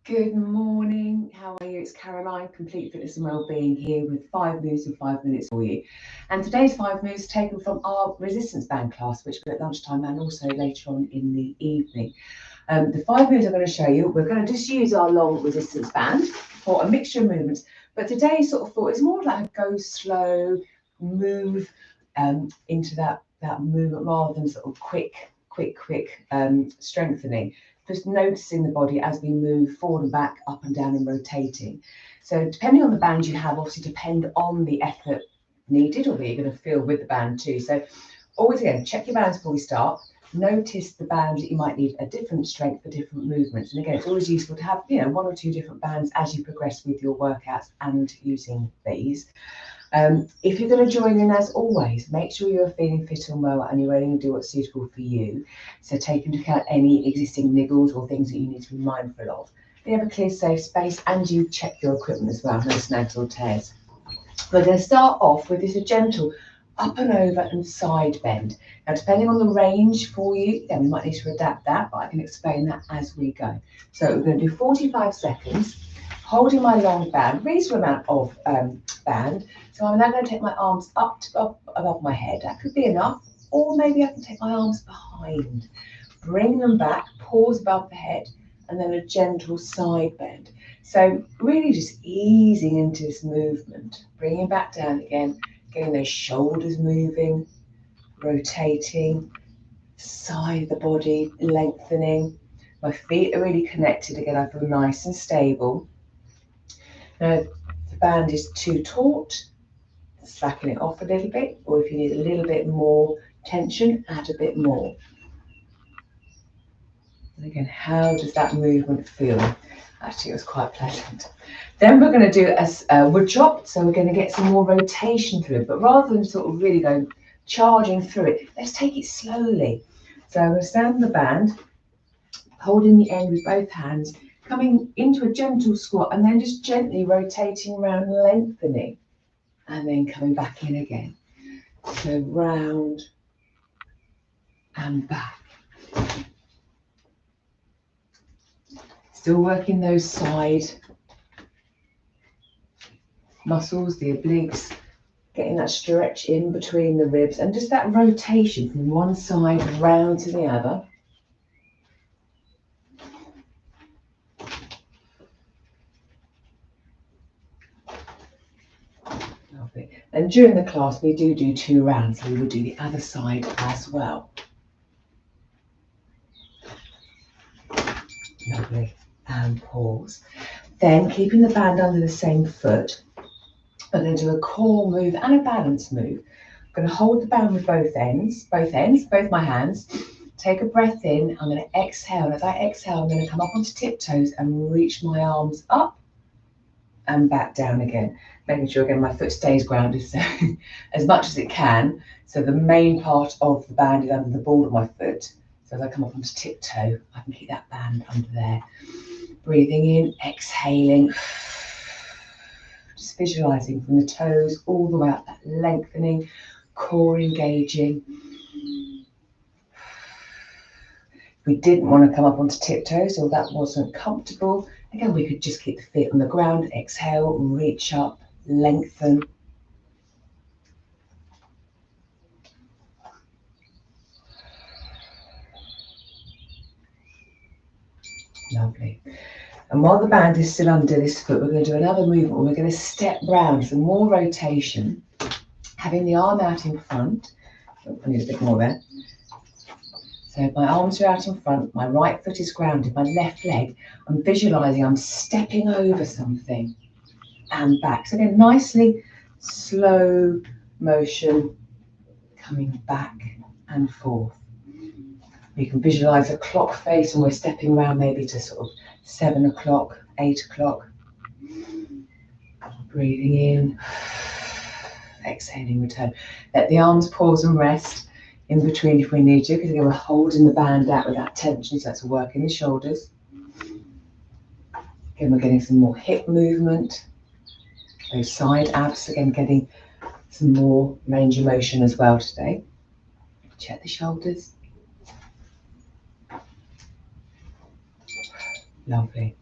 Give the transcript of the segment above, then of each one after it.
Good morning. How are you? It's Caroline, Complete Fitness and Wellbeing, here with 5 moves in 5 minutes for you. And today's 5 moves taken from our resistance band class, which we're at lunchtime and also later on in the evening. The 5 moves I'm going to show you, we're going to just use our long resistance band for a mixture of movements. But today's sort of thought is more like a go slow, move into that movement rather than sort of quick strengthening. Just noticing the body as we move forward and back, up and down and rotating. So depending on the band you have, obviously depend on the effort needed or that you're going to feel with the band too. So always again, check your bands before we start. Notice the bands that you might need a different strength for different movements. And again, it's always useful to have, 1 or 2 different bands as you progress with your workouts and using these. If you're going to join in, as always, make sure you're feeling fit and well and you're ready to do what's suitable for you. So take into account any existing niggles or things that you need to be mindful of. You have a clear, safe space and you check your equipment as well, no snags or tears. We're going to start off with this gentle up and over and side bend. Now, depending on the range for you, then we might need to adapt that, but I can explain that as we go. So we're going to do 45 seconds. Holding my long band, reasonable amount of band. So I'm now going to take my arms up to above my head. That could be enough, or maybe I can take my arms behind. Bring them back, pause above the head, and then a gentle side bend. So really just easing into this movement, bringing back down again, getting those shoulders moving, rotating, side of the body lengthening. My feet are really connected again. I feel nice and stable. Now, if the band is too taut, slacken it off a little bit, or if you need a little bit more tension, add a bit more. And again, how does that movement feel? Actually, it was quite pleasant. Then we're going to do a wood chop, so we're going to get some more rotation through it, but rather than sort of really going charging through it, let's take it slowly. So I'm going to stand on the band, holding the end with both hands, coming into a gentle squat and then just gently rotating around, lengthening, and then coming back in again. So round and back. Still working those side muscles, the obliques, getting that stretch in between the ribs and just that rotation from one side round to the other. Lovely. And during the class, we do 2 rounds, so we will do the other side as well. Lovely. And pause. Then, keeping the band under the same foot, I'm going to do a core move and a balance move. I'm going to hold the band with both my hands. Take a breath in. I'm going to exhale. And as I exhale, I'm going to come up onto tiptoes and reach my arms up and back down again. Making sure, again, my foot stays grounded so as much as it can. So the main part of the band is under the ball of my foot. So as I come up onto tiptoe, I can keep that band under there. Breathing in, exhaling. Just visualizing from the toes all the way up, that lengthening, core engaging. If we didn't want to come up onto tiptoes or that wasn't comfortable, again, we could just keep the feet on the ground, exhale, reach up, lengthen. Lovely. And while the band is still under this foot, we're going to do another movement. We're going to step round, some more rotation, having the arm out in front. Oh, I need a bit more there. So my arms are out in front, my right foot is grounded, my left leg, I'm visualising I'm stepping over something and back. So again, nicely slow motion, coming back and forth. You can visualise a clock face and we're stepping around maybe to sort of 7 o'clock, 8 o'clock. Breathing in, exhaling, return. Let the arms pause and rest in between if we need to, because again, we're holding the band out with that tension, so that's working the shoulders. Again, we're getting some more hip movement, those side abs, again, getting some more range of motion as well today. Check the shoulders. Lovely.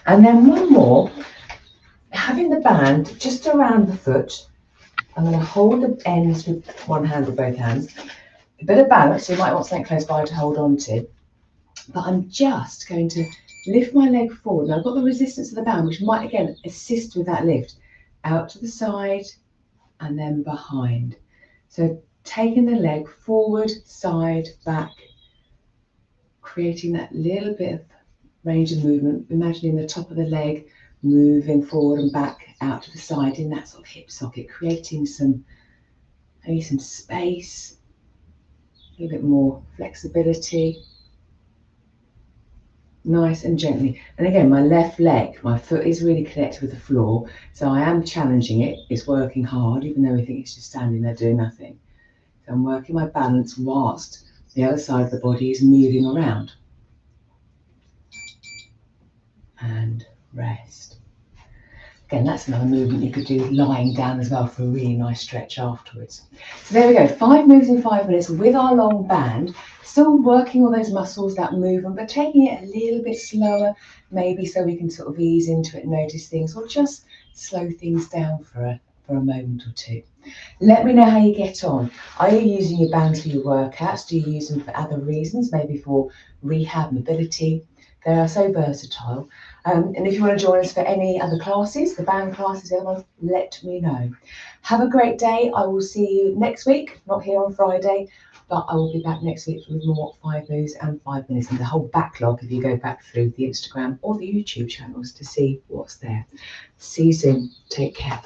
And then one more, having the band just around the foot. I'm going to hold the ends with one hand or both hands. A bit of balance, so you might want something close by to hold on to. But I'm just going to lift my leg forward. Now I've got the resistance of the band, which might again assist with that lift. Out to the side and then behind. So taking the leg forward, side, back, creating that little bit of range of movement. Imagining the top of the leg moving forward and back out to the side in that sort of hip socket, creating maybe some space, a little bit more flexibility. Nice and gently. And again, my left leg, my foot is really connected with the floor, so I am challenging it. It's working hard, even though we think it's just standing there doing nothing. So I'm working my balance whilst the other side of the body is moving around. And rest. Again, that's another movement you could do lying down as well for a really nice stretch afterwards. So there we go, 5 moves in 5 minutes with our long band, still working all those muscles, that movement, but taking it a little bit slower, maybe so we can sort of ease into it, notice things, or just slow things down for a moment or two. Let me know how you get on. Are you using your bands for your workouts? Do you use them for other reasons, maybe for rehab, mobility? They are so versatile. And if you want to join us for any other classes, the band classes, the other ones, let me know. Have a great day. I will see you next week, not here on Friday, but I will be back next week with more 5 moves and 5 minutes and the whole backlog if you go back through the Instagram or the YouTube channels to see what's there. See you soon. Take care.